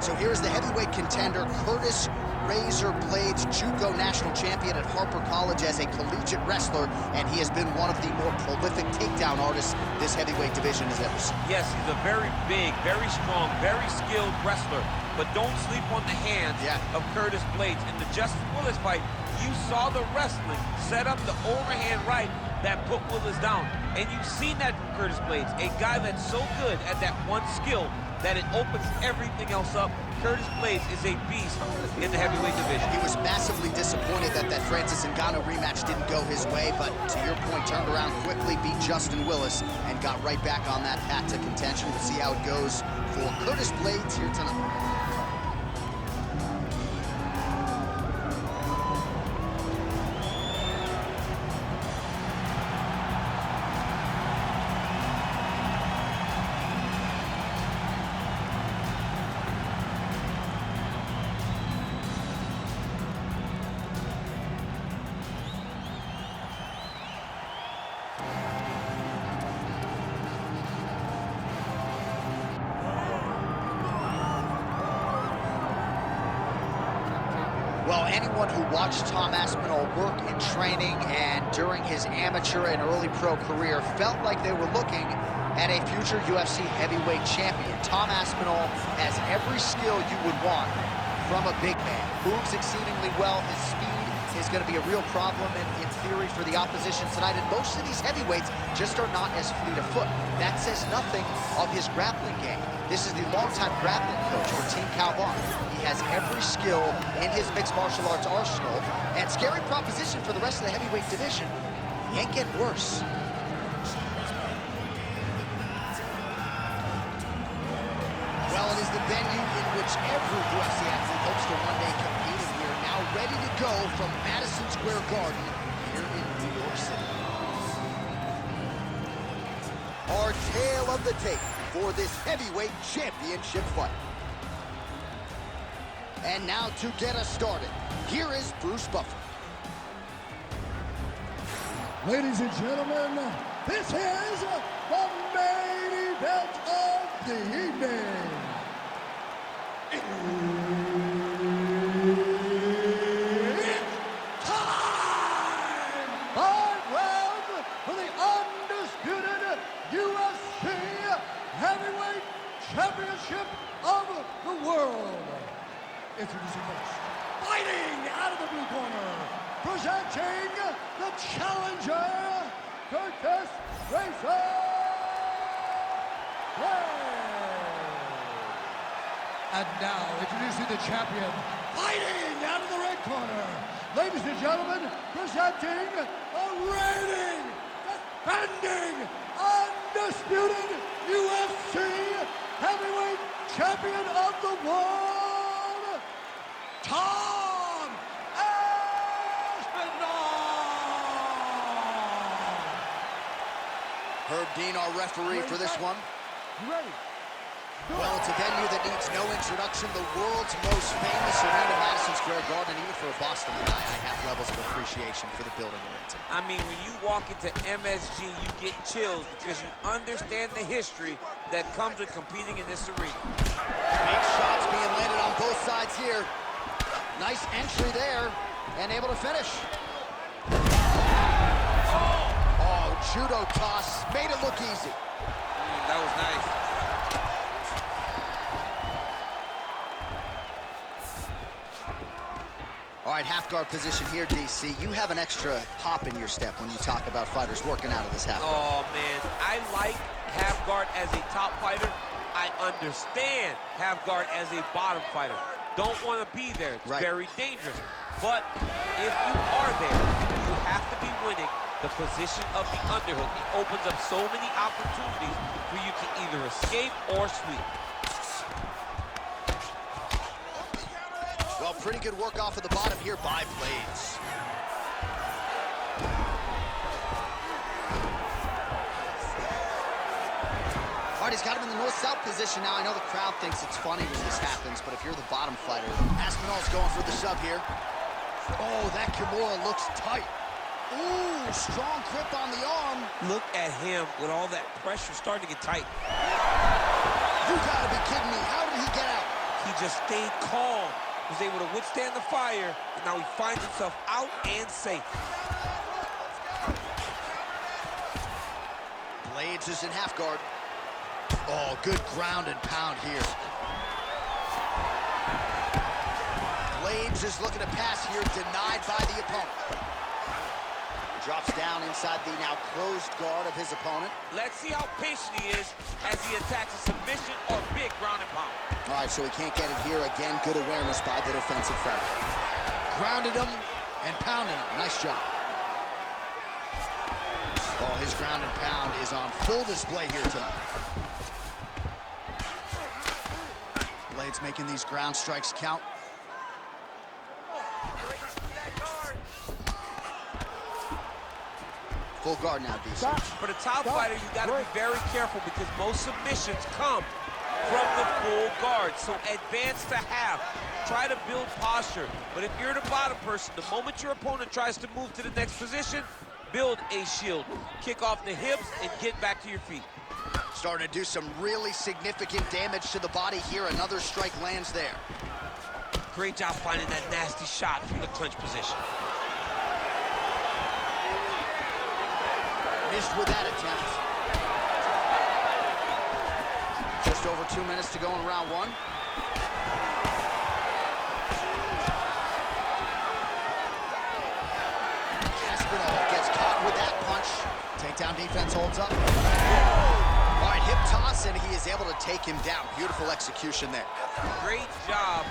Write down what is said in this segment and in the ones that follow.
right, so here's the heavyweight contender, Curtis Razor Blaydes, JUCO national champion at Harper College as a collegiate wrestler, and he has been one of the more prolific takedown artists this heavyweight division has ever seen. Yes, he's a very big, very strong, very skilled wrestler, but don't sleep on the hands of Curtis Blaydes. In the Justin Willis fight, you saw the wrestling set up the overhand right that put Willis down, and you've seen that from Curtis Blaydes, a guy that's so good at that one skill that it opens everything else up. Curtis Blaydes is a beast in the heavyweight division. He was massively disappointed that Francis Ngannou rematch didn't go his way, but to your point, turned around quickly, beat Justin Willis, and got right back on that path to contention. We'll see how it goes for Curtis Blaydes here tonight. Well, anyone who watched Tom Aspinall work in training and during his amateur and early pro career felt like they were looking at a future UFC heavyweight champion. Tom Aspinall has every skill you would want from a big man. Moves exceedingly well. His speed is going to be a real problem in theory for the opposition tonight, and most of these heavyweights just are not as fleet of foot. That says nothing of his grappling game. This is the longtime grappling coach for Team Calvin. He has every skill in his mixed martial arts arsenal, and scary proposition for the rest of the heavyweight division. He ain't getting worse. Well, it is the venue in which every UFC athlete hopes to one day compete, and we are now ready to go from Madison Square Garden here in New York City. Our tale of the tape for this heavyweight championship fight. And now to get us started, here is Bruce Buffer. Ladies and gentlemen, this is the main event of the evening. It's time! 5 rounds for the undisputed UFC Heavyweight Championship of the world. Introducing first, fighting out of the blue corner, presenting the challenger, Curtis Razor Blaydes. And now, introducing the champion, fighting out of the red corner, ladies and gentlemen, presenting the reigning, defending, undisputed UFC Heavyweight Champion of the world, Tom Aspinall! Herb Dean, our referee for this one. Ready? Well, it's a venue that needs no introduction. The world's most famous arena, Madison Square Garden. Even for a Boston guy, I have levels of appreciation for the building we're into. I mean, when you walk into MSG, you get chills because you understand the history that comes with competing in this arena. Big shots being landed on both sides here. Nice entry there, and able to finish. Oh, judo toss, made it look easy. That was nice. All right, half guard position here, DC. You have an extra hop in your step when you talk about fighters working out of this half guard. Oh, man, I like half guard as a top fighter. I understand half guard as a bottom fighter. Don't want to be there. It's very dangerous. But if you are there, you have to be winning the position of the underhook. It opens up so many opportunities for you to either escape or sweep. Well, pretty good work off of the bottom here by Blaydes. All right, he's got him in the north-south position now. I know the crowd thinks it's funny when this happens, but if you're the bottom fighter, Aspinall's going for the shove here. Oh, that Kimura looks tight. Ooh, strong grip on the arm. Look at him with all that pressure starting to get tight. You gotta be kidding me. How did he get out? He He just stayed calm, was able to withstand the fire, and now he finds himself out and safe. Blaydes is in half guard. Oh, good ground and pound here. Blaydes is looking to pass here, denied by the opponent. Drops down inside the now closed guard of his opponent. Let's see how patient he is as he attacks a submission or big ground and pound. All right, so he can't get it here. Again, good awareness by the defensive front. Grounded him and pounded him. Nice job. Oh, his ground and pound is on full display here tonight. Blaydes making these ground strikes count. Full guard now, DC. For the top fighter, you got to be very careful because most submissions come from the full guard. So advance to half. Try to build posture. But if you're the bottom person, the moment your opponent tries to move to the next position, build a shield. Kick off the hips and get back to your feet. Starting to do some really significant damage to the body here. Another strike lands there. Great job finding that nasty shot from the clinch position. Missed with that attempt. Just over 2 minutes to go in round one. Aspinall gets caught with that punch. Takedown defense holds up. All right, hip toss, and he is able to take him down. Beautiful execution there. Great job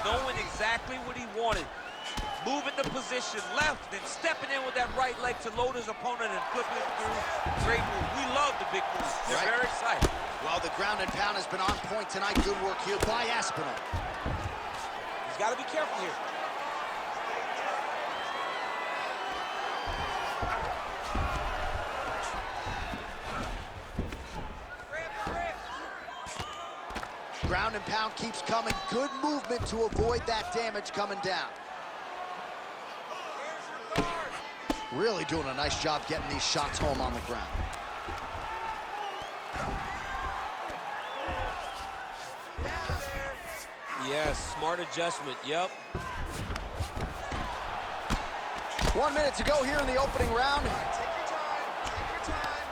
knowing exactly what he wanted. Moving the position left, then stepping in with that right leg to load his opponent and flipping it through. Great move. We love the big moves. They're very exciting. Well, the ground and pound has been on point tonight. Good work here by Aspinall. He's got to be careful here. Ground and pound keeps coming. Good movement to avoid that damage coming down. Really doing a nice job getting these shots home on the ground. Yes, smart adjustment, yep. 1 minute to go here in the opening round. Take your time,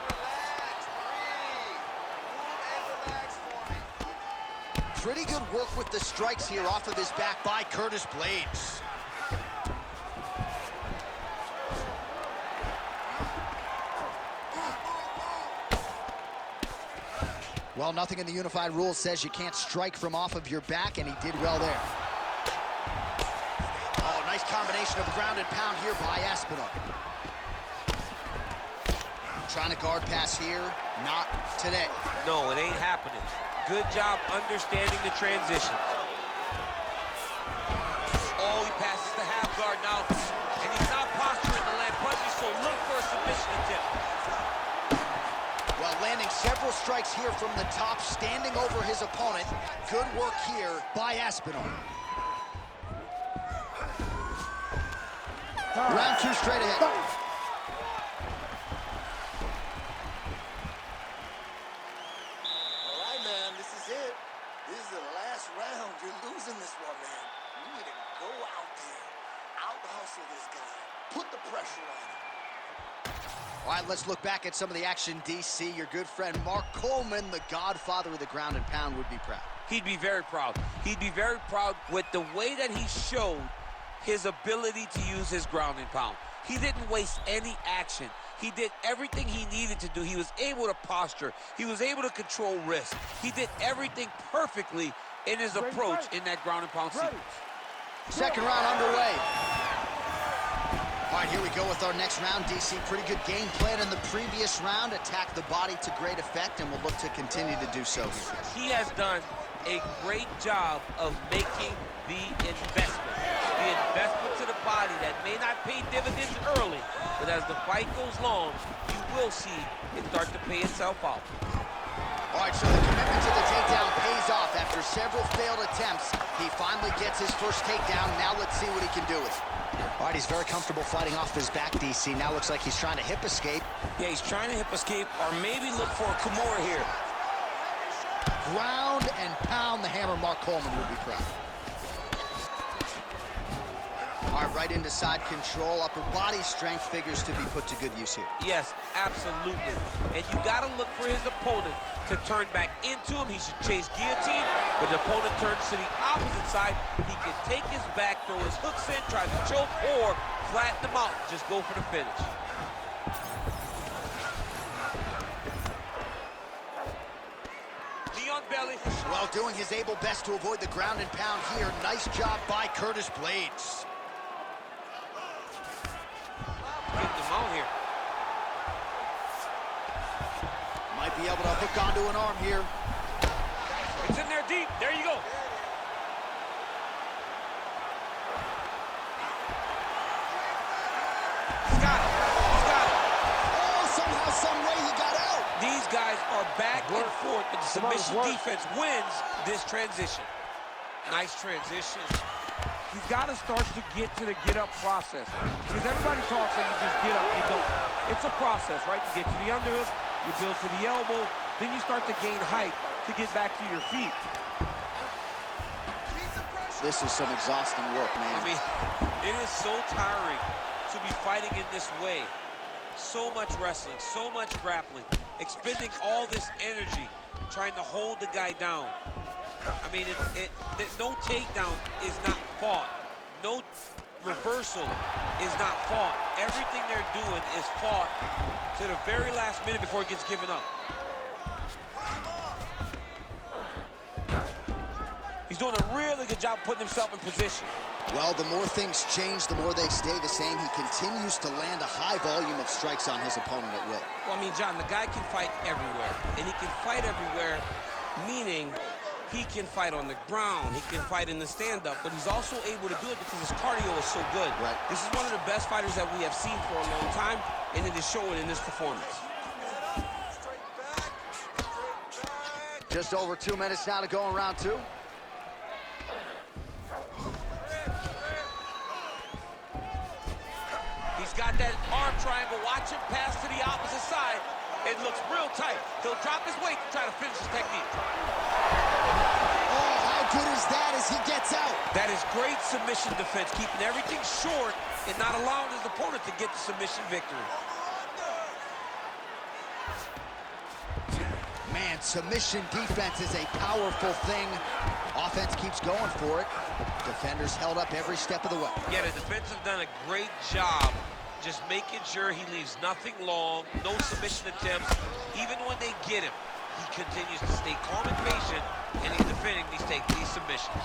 relax, breathe, move and relax for me. Pretty good work with the strikes here off of his back by Curtis Blaydes. Well, nothing in the unified rules says you can't strike from off of your back, and he did well there. Oh, nice combination of ground and pound here by Aspinall. Trying to guard pass here, not today. No, it ain't happening. Good job understanding the transition. Oh, he passes the half guard now, and he's not posturing to land punches, so look for a submission attempt. Well, landing several strikes here from the top, standing over his opponent. Good work here by Aspinall. Round two straight ahead. All right, man, this is it. This is the last round. You're losing this one, man. You need to go out there, out-hustle this guy, put the pressure on him. All right, let's look back at some of the action, DC. Your good friend Mark Coleman, the godfather of the ground and pound, would be proud. He'd be very proud. He'd be very proud with the way that he showed his ability to use his ground and pound. He didn't waste any action. He did everything he needed to do. He was able to posture. He was able to control risk. He did everything perfectly in his approach in that ground and pound sequence. Second round underway. All right, here we go with our next round, DC. Pretty good game plan in the previous round. Attacked the body to great effect, and will look to continue to do so here. He has done a great job of making the investment. The investment to the body that may not pay dividends early, but as the fight goes long, you will see it start to pay itself out. All right, so the commitment to the takedown pays off. After several failed attempts, he finally gets his first takedown. Now let's see what he can do with it. All right, he's very comfortable fighting off his back, DC. Now looks like he's trying to hip escape. Yeah, he's trying to hip escape or maybe look for a Kimura here. Ground and pound. The hammer, Mark Coleman would be proud. All right, right into side control. Upper body strength figures to be put to good use here. Yes, absolutely. And you got to look for his opponent to turn back into him. He should chase guillotine, but the opponent turns to the opposite side. He can take his back, throw his hooks in, try to choke, or flatten him out. Just go for the finish. Well, doing his able best to avoid the ground and pound here. Nice job by Curtis Blaydes. Getting him out here. Might be able to hook onto an arm here. It's in there deep. There you go. He's got it. He's got it. Oh, somehow, some way he got out. These guys are back and forth, but the submission defense wins this transition. Nice transition. He's got to start to get to the get-up process. Because everybody talks like you just get up, you don't. It's a process, right? You get to the underhook, you build to the elbow, then you start to gain height to get back to your feet. This is some exhausting work, man. I mean, it is so tiring to be fighting in this way. So much wrestling, so much grappling, expending all this energy trying to hold the guy down. I mean, no takedown is not fought. No reversal is not fought. Everything they're doing is fought to the very last minute before it gets given up. He's doing a really good job putting himself in position. Well, the more things change, the more they stay the same. He continues to land a high volume of strikes on his opponent at will. Well, I mean, John, the guy can fight everywhere. And he can fight everywhere, meaning he can fight on the ground, he can fight in the stand-up, but he's also able to do it because his cardio is so good. Right. This is one of the best fighters that we have seen for a long time, and it is showing in this performance. Just over 2 minutes now to go in round two. He's got that arm triangle. Watch him pass to the opposite side. It looks real tight. He'll drop his weight to try to finish his technique. Oh, how good is that as he gets out? That is great submission defense, keeping everything short and not allowing his opponent to get the submission victory. Man, submission defense is a powerful thing. Offense keeps going for it. Defenders held up every step of the way. Yeah, the defense have done a great job just making sure he leaves nothing long, no submission attempts. Even when they get him, he continues to stay calm and patient, and he's defending these submissions.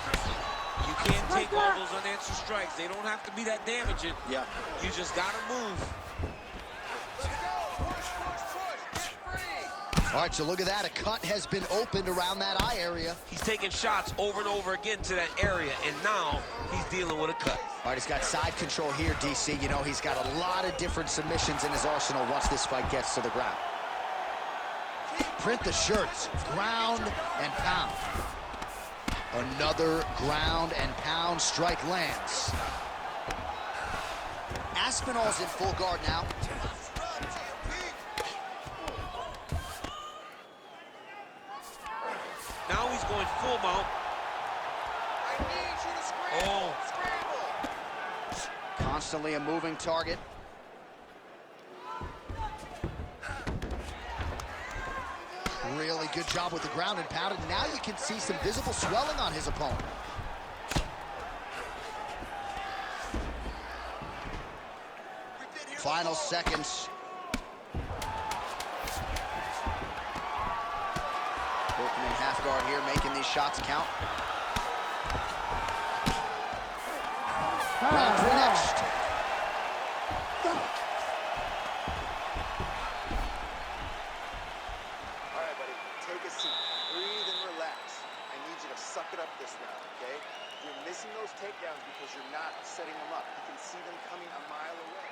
You can't take all those unanswered strikes. They don't have to be that damaging. Yeah. You just got to move. All right, so look at that. A cut has been opened around that eye area. He's taking shots over and over again to that area, and now he's dealing with a cut. All right, he's got side control here, DC. You know, he's got a lot of different submissions in his arsenal once this fight gets to the ground. Print the shirts. Ground and pound. Another ground and pound strike lands. Aspinall's in full guard now. Now he's going full mount. I need you to scramble. Oh. Scramble. Constantly a moving target. Really good job with the ground and pound. And now you can see some visible swelling on his opponent. Final seconds. Working in half guard here, making these shots count. Round three next. All right, buddy, take a seat. Breathe and relax. I need you to suck it up this round, okay? You're missing those takedowns because you're not setting them up. You can see them coming a mile away.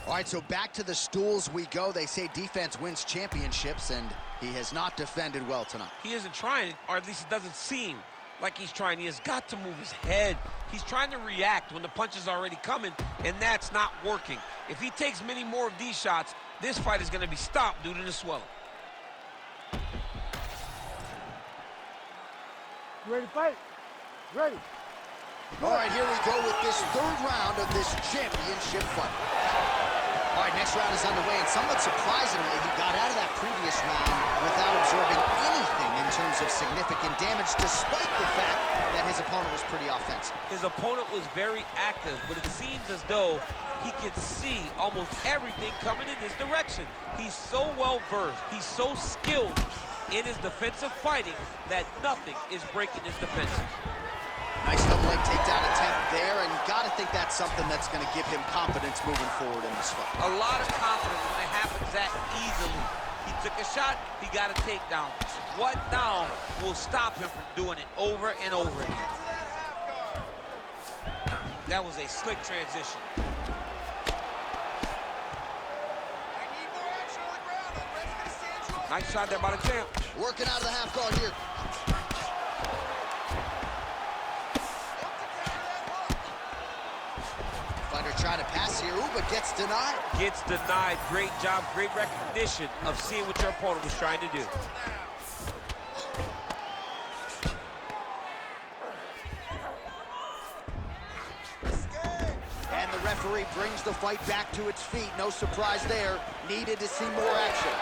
All right, so back to the stools we go. They say defense wins championships, and he has not defended well tonight. He isn't trying, or at least it doesn't seem like he's trying. He has got to move his head. He's trying to react when the punch is already coming, and that's not working. If he takes many more of these shots, this fight is going to be stopped due to the swelling. You ready to fight? Ready. All right, here we go with this third round of this championship fight. All right, next round is underway, and somewhat surprisingly, he got out of that previous round without absorbing anything in terms of significant damage, despite the fact that his opponent was pretty offensive. His opponent was very active, but it seems as though he could see almost everything coming in his direction. He's so well-versed, he's so skilled in his defensive fighting that nothing is breaking his defense. Nice double leg takedown attempt there, and you gotta think that's something that's gonna give him confidence moving forward in this fight. A lot of confidence when it happens that easily. He took a shot, he got a takedown. What now will stop him from doing it over and over again? That was a slick transition. Nice shot there by the champ. Working out of the half guard here. Fighter trying to pass here, ooh, but gets denied. Gets denied. Great job, great recognition of seeing what your opponent was trying to do. And the referee brings the fight back to its feet. No surprise there. Needed to see more action.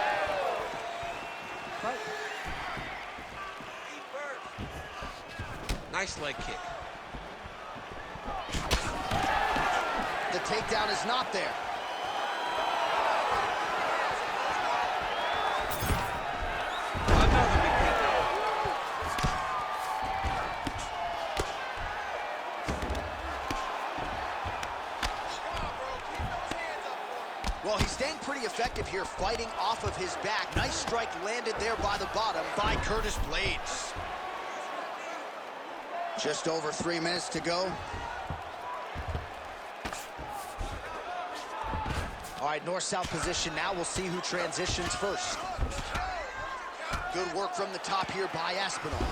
Nice leg kick. The takedown is not there. Another big takedown. Well, he's staying pretty effective here, fighting off of his back. Nice strike landed there by the bottom by Curtis Blaydes. Just over 3 minutes to go. All right, north-south position now. We'll see who transitions first. Good work from the top here by Aspinall.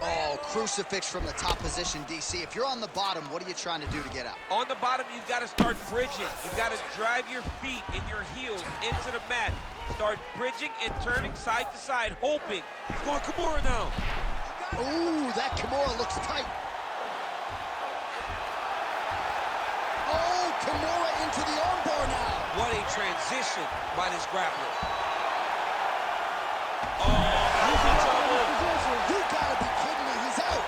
Oh, crucifix from the top position, DC. If you're on the bottom, what are you trying to do to get out? On the bottom, you've got to start bridging. You've got to drive your feet and your heels into the mat. Start bridging and turning side to side, hoping. He's going Kimura now. Ooh, that Kimura looks tight. Oh, Kimura into the armbar now. What a transition by this grappler. Oh, he's in trouble. You gotta be kidding me, he's out.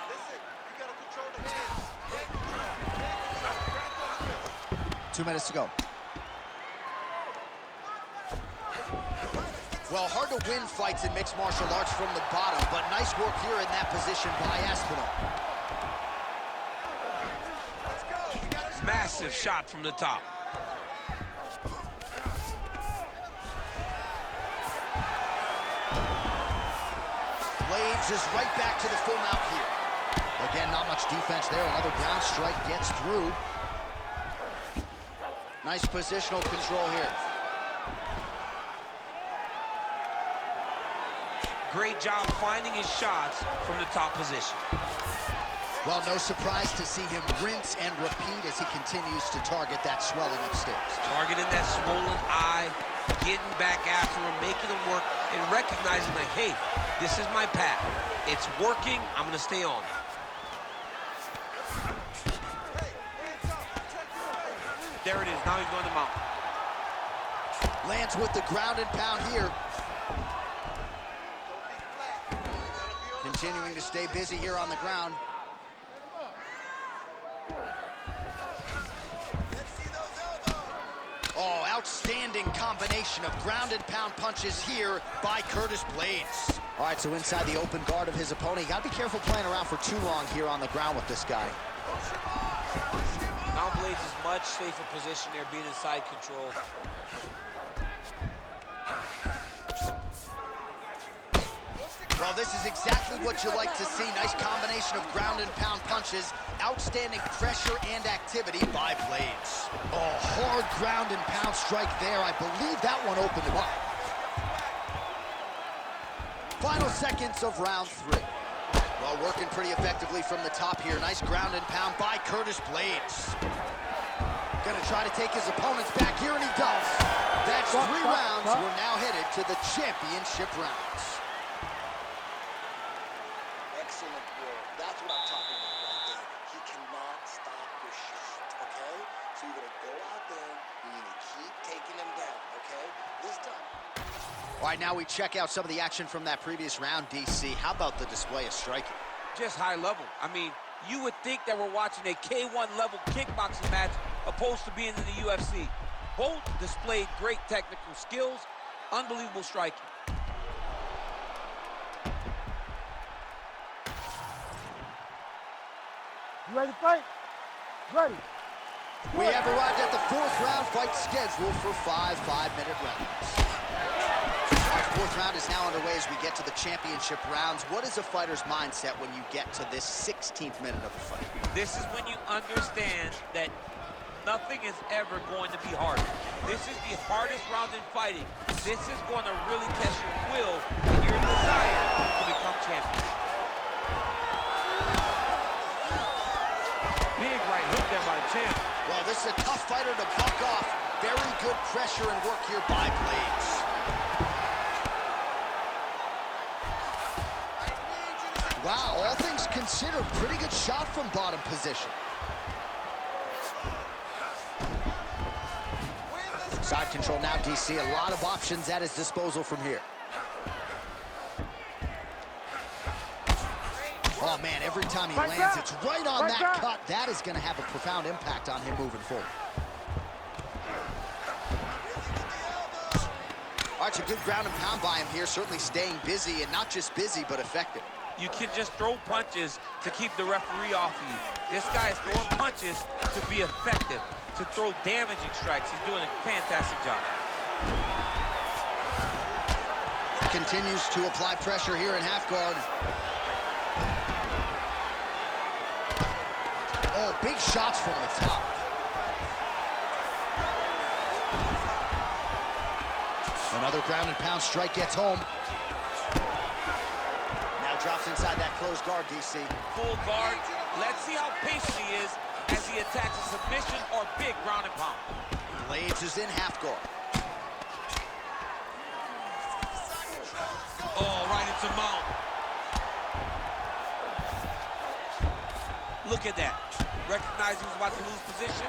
Listen, you gotta control the hands. 2 minutes to go. Well, hard to win fights in mixed martial arts from the bottom, but nice work here in that position by Aspinall. Massive shot from the top. Blaydes is right back to the full mount here. Again, not much defense there. Another ground strike gets through. Nice positional control here. Great job finding his shots from the top position. Well, no surprise to see him rinse and repeat as he continues to target that swelling upstairs. Targeting that swollen eye, getting back after him, making him work, and recognizing like, hey, this is my path. It's working, I'm gonna stay on it. There it is, now he's going to mount. Lands with the ground and pound here. Continuing to stay busy here on the ground. Oh, outstanding combination of ground and pound punches here by Curtis Blaydes. All right, so inside the open guard of his opponent. You gotta be careful playing around for too long here on the ground with this guy. Now Blaydes is much safer position there, being in side control. Well, this is exactly what you like to see. Nice combination of ground and pound punches. Outstanding pressure and activity by Blaydes. Oh, hard ground and pound strike there. I believe that one opened him up. final seconds of round 3. Well, working pretty effectively from the top here. Nice ground and pound by Curtis Blaydes. Gonna try to take his opponents back here, and he does. That's 3 rounds. We're now headed to the championship rounds. Excellent work. That's what I'm talking about right there. He cannot stop your shot, okay? So you're gonna go out there, and you're gonna keep taking him down, okay? This time. All right, now we check out some of the action from that previous round, DC. How about the display of striking? Just high level. I mean, you would think that we're watching a K1 level kickboxing match opposed to being in the UFC. Both displayed great technical skills, unbelievable striking. You ready to fight? Ready. We have arrived at the 4th round fight scheduled for 5 5-minute rounds. Our 4th round is now underway as we get to the championship rounds. What is a fighter's mindset when you get to this 16th minute of the fight? This is when you understand that nothing is ever going to be hard. This is the hardest round in fighting. This is going to really test your will and your desire to become champion. Big right hook there by the champ. Well, this is a tough fighter to buck off. Very good pressure and work here by Blaydes. Wow, all things considered, pretty good shot from bottom position. Side control now, DC. A lot of options at his disposal from here. Oh, man, every time he lands, it's right on that cut. That is going to have a profound impact on him moving forward. All right, so good ground and pound by him here, certainly staying busy, and not just busy, but effective. You can just throw punches to keep the referee off of you. This guy is throwing punches to be effective, to throw damaging strikes. He's doing a fantastic job. Continues to apply pressure here in half guard. Oh, big shots from the top. Another ground and pound strike gets home. Now drops inside that closed guard, DC. Full guard. Let's see how patient he is as he attacks a submission or big ground and pound. Blaydes is in half guard. Oh, right into mount. Look at that. Recognize he was about to lose position.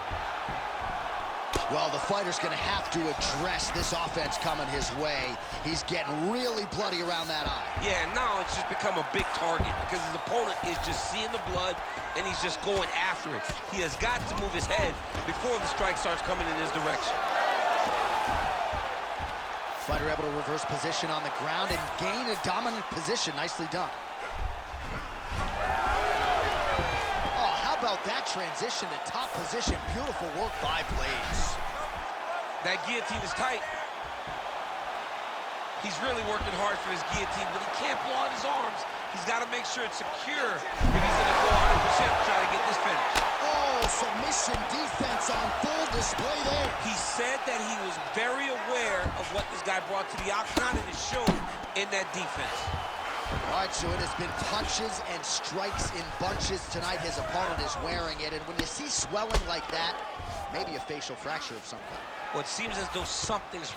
Well, the fighter's going to have to address this offense coming his way. He's getting really bloody around that eye. Yeah, now it's just become a big target because his opponent is just seeing the blood and he's just going after it. He has got to move his head before the strike starts coming in his direction. Fighter able to reverse position on the ground and gain a dominant position. Nicely done. Oh, how about that transition to top position? Beautiful work by Blaydes. That guillotine is tight. He's really working hard for his guillotine, but he can't blow out his arms. He's got to make sure it's secure if he's going to go 100% to try to get this finish. Oh, submission defense on full display there. He said that he was very aware of what this guy brought to the octagon, and it showed in that defense. All right, so it has been punches and strikes in bunches tonight. His opponent is wearing it, and when you see swelling like that, maybe a facial fracture of some kind. Well, it seems as though something's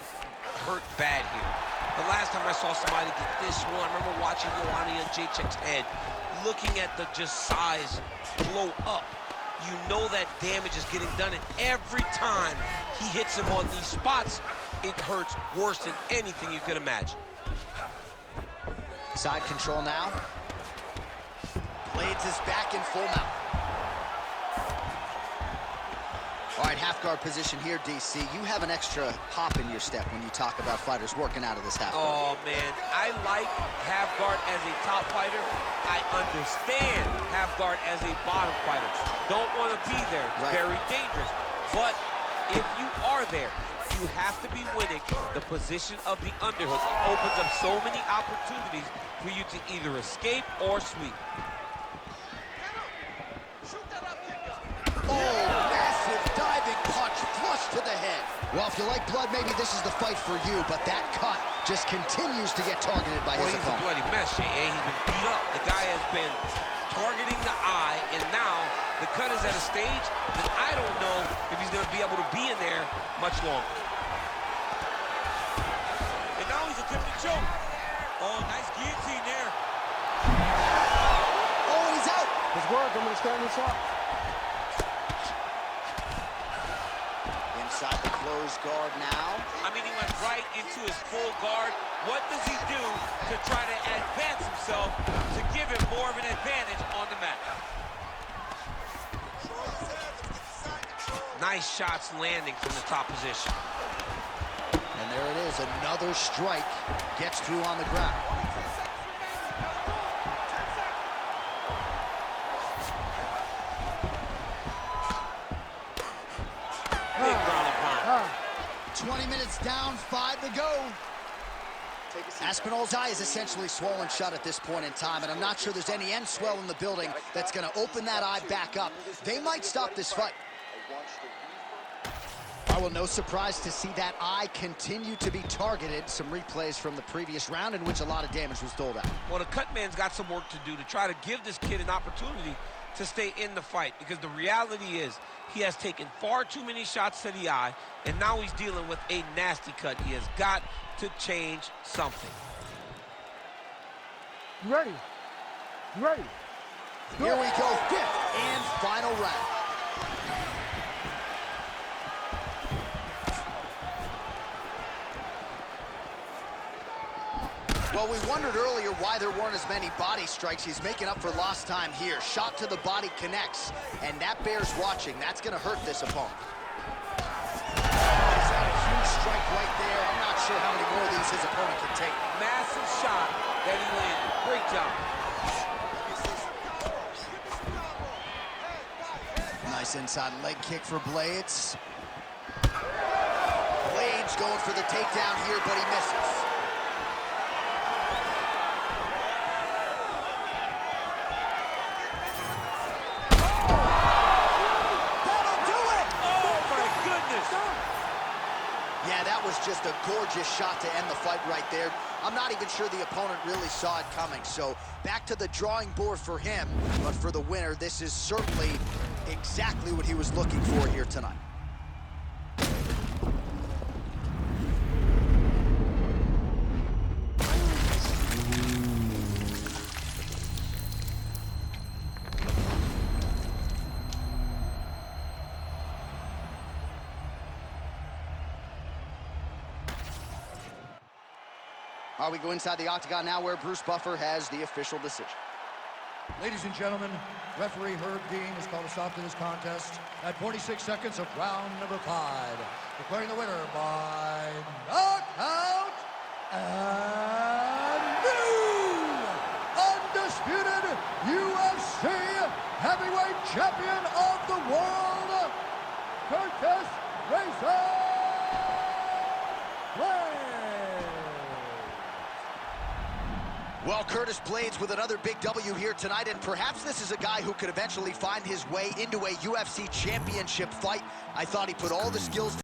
hurt bad here. The last time I saw somebody get this one, I remember watching Joanna Jacek's head, looking at the just size blow up. You know that damage is getting done, and every time he hits him on these spots, it hurts worse than anything you could imagine. Side control now. Blaydes is back in full mount. All right, half guard position here, DC. You have an extra hop in your step when you talk about fighters working out of this half guard. Oh, man, I like half guard as a top fighter. I understand half guard as a bottom fighter. Don't want to be there. Right. Very dangerous. But if you are there, you have to be winning the position of the underhook. It opens up so many opportunities for you to either escape or sweep. Oh, massive diving punch flush to the head. Well, if you like blood, maybe this is the fight for you, but that cut just continues to get targeted by his opponent. He's a bloody mess, Jay. He's been beat up. The guy has been targeting the eye, and now the cut is at a stage that I don't know if he's going to be able to be in there much longer. And now he's attempting to choke. Oh, nice guillotine there. Oh, he's out. It's work. I'm going to stand inside. Inside the closed guard now. I mean, he went right into his full guard. What does he do to try to advance himself to give him more of an advantage on the mat? Nice shots landing from the top position. And there it is, another strike gets through on the ground. Big ground and pound. 20 minutes down, 5 to go. Aspinall's eye is essentially swollen shut at this point in time, and I'm not sure there's any end swell in the building that's going to open that eye back up. They might stop this fight. Oh, well, no surprise to see that eye continue to be targeted. Some replays from the previous round in which a lot of damage was doled out. Well, the cut man's got some work to do to try to give this kid an opportunity to stay in the fight, because the reality is he has taken far too many shots to the eye, and now he's dealing with a nasty cut. He has got to change something. You ready? You ready? Here we go, 5th and final round. Well, we wondered earlier why there weren't as many body strikes. He's making up for lost time here. Shot to the body connects, and that bears watching. That's going to hurt this opponent. He's got a huge strike right there. I'm not sure how many more of these his opponent can take. Massive shot that he landed. Great job. Nice inside leg kick for Blaydes. Blaydes going for the takedown here, but he misses. Yeah, that was just a gorgeous shot to end the fight right there. I'm not even sure the opponent really saw it coming. So back to the drawing board for him. But for the winner, this is certainly exactly what he was looking for here tonight. We go inside the octagon now, where Bruce Buffer has the official decision. Ladies and gentlemen, referee Herb Dean has called a stop to this contest at 46 seconds of round number 5, declaring the winner by knockout and new undisputed UFC heavyweight champion of the world, Curtis Blaydes. Well, Curtis Blaydes with another big W here tonight, and perhaps this is a guy who could eventually find his way into a UFC championship fight. I thought he put all the skills